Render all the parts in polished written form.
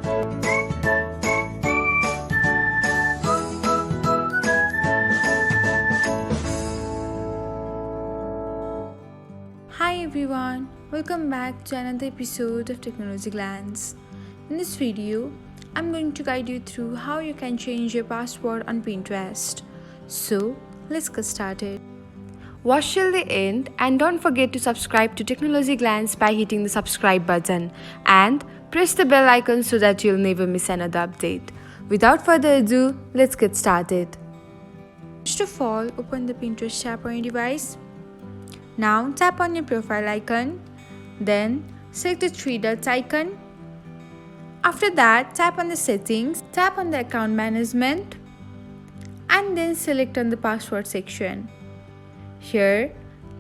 Hi everyone, welcome back to another episode of Technologyglance. In this video, I'm going to guide you through how you can change your password on Pinterest. So, let's get started. Watch till the end and don't forget to subscribe to Technologyglance by hitting the subscribe button and press the bell icon so that you'll never miss another update. Without further ado, let's get started. First of all, open the Pinterest tab on your device. Now tap on your profile icon, then select the three dots icon. After that, tap on the settings, tap on the account management, and then select on the password section. Here,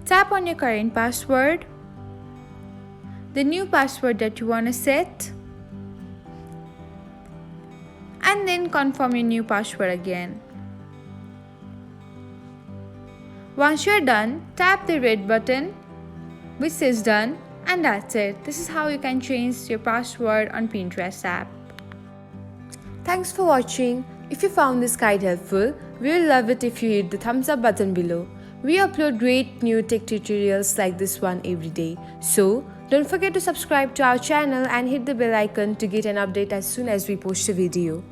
tap on your current password, the new password that you want to set, and then confirm your new password again. Once you're done, tap the red button which says done, and that's it. This is how you can change your password on Pinterest app. Thanks for watching. If you found this guide helpful, we will love it if you hit the thumbs up button below. We upload great new tech tutorials like this one every day. So, don't forget to subscribe to our channel and hit the bell icon to get an update as soon as we post a video.